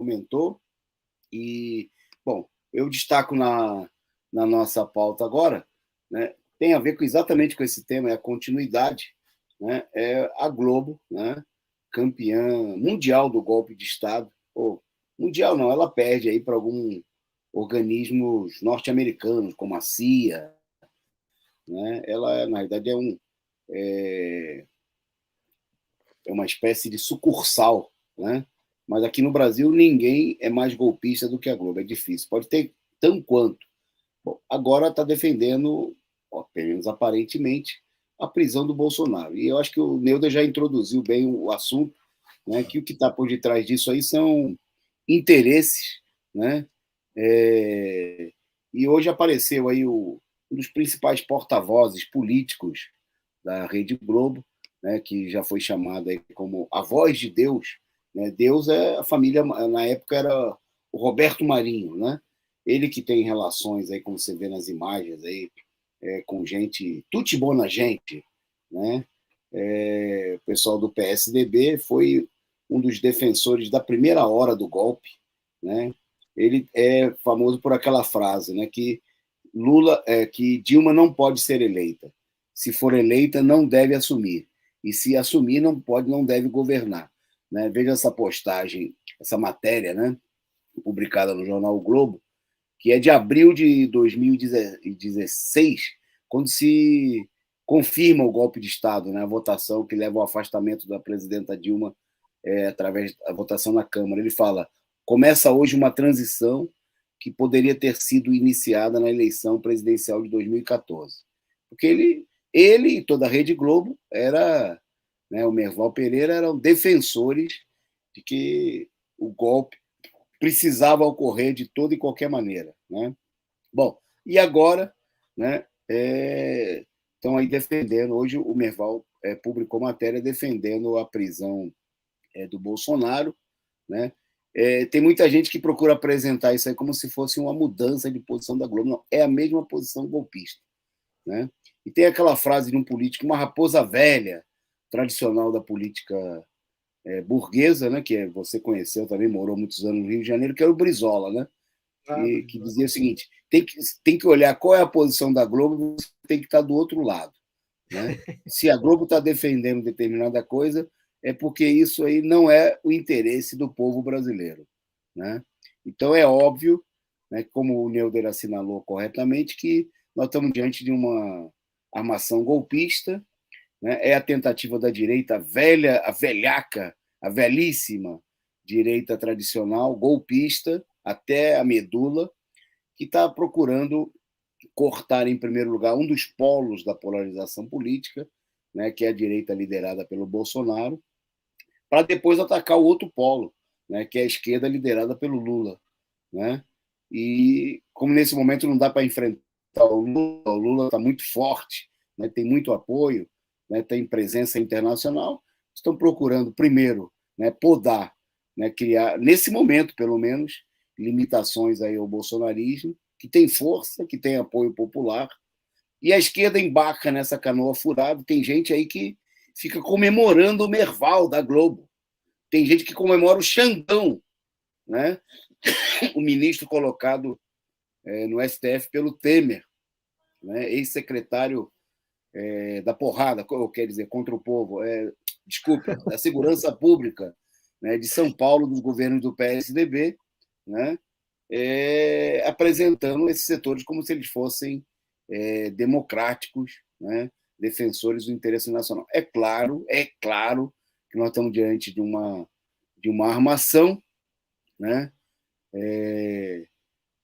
comentou. E, bom, eu destaco na nossa pauta agora, né, tem a ver exatamente com esse tema, é a continuidade, né, é a Globo, né, campeã mundial do golpe de Estado. Ou, mundial não, ela perde aí para alguns organismos norte-americanos, como a CIA, né? Ela, na verdade, é, é uma espécie de sucursal, né? Mas aqui no Brasil ninguém é mais golpista do que a Globo, é difícil. Pode ter tão quanto. Bom, agora está defendendo, ó, pelo menos aparentemente, a prisão do Bolsonaro. E eu acho que o Neuda já introduziu bem o assunto, né, que o que está por detrás disso aí são interesses, né? E hoje apareceu aí um dos principais porta-vozes políticos da Rede Globo, né, que já foi chamada aí como a voz de Deus, né? Deus é a família, na época era o Roberto Marinho, né? Ele que tem relações aí, como você vê nas imagens aí, com gente, tutti buona gente, né? O pessoal do PSDB foi um dos defensores da primeira hora do golpe, né? Ele é famoso por aquela frase, né, que Dilma não pode ser eleita. Se for eleita, não deve assumir. E se assumir, não deve governar. Né? Veja essa postagem, essa matéria, né, publicada no jornal O Globo, que é de abril de 2016, quando se confirma o golpe de Estado, né, a votação que leva ao afastamento da presidenta Dilma através da votação na Câmara. Ele fala: começa hoje uma transição que poderia ter sido iniciada na eleição presidencial de 2014. Porque ele e toda a Rede Globo né, o Merval Pereira eram defensores de que o golpe precisava ocorrer de toda e qualquer maneira, né? Bom, e agora, né, estão aí defendendo, hoje o Merval publicou matéria defendendo a prisão do Bolsonaro, né? Tem muita gente que procura apresentar isso aí como se fosse uma mudança de posição da Globo. Não, é a mesma posição golpista, né? E tem aquela frase de um político, uma raposa velha, tradicional da política burguesa, né, que você conheceu também, morou muitos anos no Rio de Janeiro, que era o Brizola, né? Que dizia o seguinte: tem que olhar qual é a posição da Globo, você tem que estar do outro lado, né? Se a Globo está defendendo determinada coisa, é porque isso aí não é o interesse do povo brasileiro, né? Então é óbvio, né, como o Neuder assinalou corretamente, que nós estamos diante de uma armação golpista, né? É a tentativa da direita velha, a velhaca, a velhíssima direita tradicional, golpista, até a medula, que está procurando cortar, em primeiro lugar, um dos polos da polarização política, né, que é a direita liderada pelo Bolsonaro, para depois atacar o outro polo, né, que é a esquerda liderada pelo Lula. Né? E como nesse momento não dá para enfrentar o Lula está muito forte, né, tem muito apoio, né, tem presença internacional, estão procurando, primeiro, né, podar, né, criar, nesse momento, pelo menos, limitações aí ao bolsonarismo, que tem força, que tem apoio popular, e a esquerda embarca nessa canoa furada. Tem gente aí que fica comemorando o Merval da Globo. Tem gente que comemora o Xandão, né? O ministro colocado no STF pelo Temer, né? Ex-secretário da porrada, quer dizer, contra o povo, desculpe, da segurança pública, né, de São Paulo, dos governos do PSDB, né? Apresentando esses setores como se eles fossem democráticos, né? Defensores do interesse nacional. É claro que nós estamos diante de uma armação, né?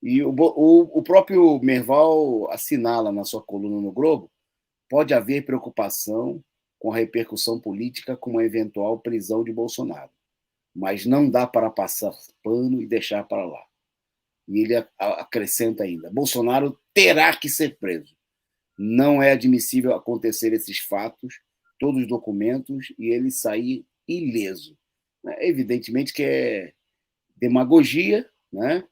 E o próprio Merval assinala na sua coluna no Globo: pode haver preocupação com a repercussão política com uma eventual prisão de Bolsonaro, mas não dá para passar pano e deixar para lá. E ele acrescenta ainda: Bolsonaro terá que ser preso. Não é admissível acontecer esses fatos, todos os documentos, e ele sair ileso. Evidentemente que é demagogia, né?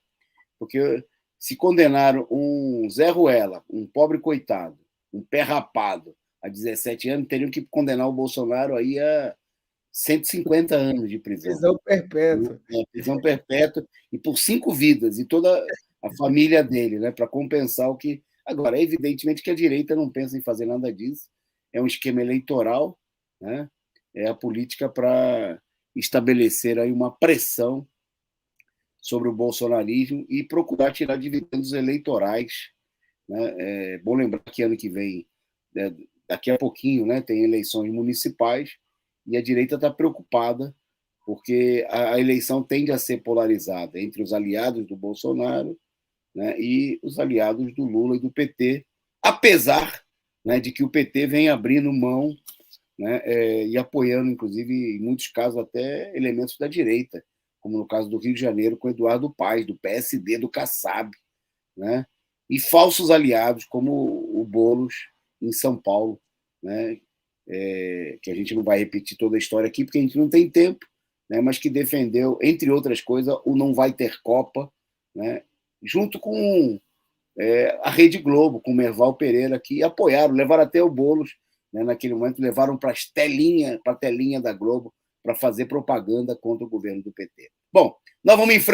Porque se condenaram um Zé Ruela, um pobre coitado, um pé rapado, a 17 anos, teriam que condenar o Bolsonaro aí a 150 anos de prisão. Prisão perpétua. Prisão perpétua e por 5 vidas, e toda a família dele, né, para compensar o que. Agora, é evidentemente que a direita não pensa em fazer nada disso, é um esquema eleitoral, né, é a política para estabelecer aí uma pressão sobre o bolsonarismo e procurar tirar dividendos eleitorais. Né? É bom lembrar que ano que vem, daqui a pouquinho, né, tem eleições municipais e a direita está preocupada porque a eleição tende a ser polarizada entre os aliados do Bolsonaro, né, e os aliados do Lula e do PT, apesar, né, de que o PT vem abrindo mão, né, e apoiando, inclusive, em muitos casos, até elementos da direita, como no caso do Rio de Janeiro, com Eduardo Paes, do PSD, do Kassab, né, e falsos aliados, como o Boulos, em São Paulo, né, que a gente não vai repetir toda a história aqui, porque a gente não tem tempo, né, mas que defendeu, entre outras coisas, o Não Vai Ter Copa, né, junto com a Rede Globo, com o Merval Pereira, que apoiaram, levaram até o Boulos, né, naquele momento, levaram para a telinha da Globo, para fazer propaganda contra o governo do PT. Bom, nós vamos em frente.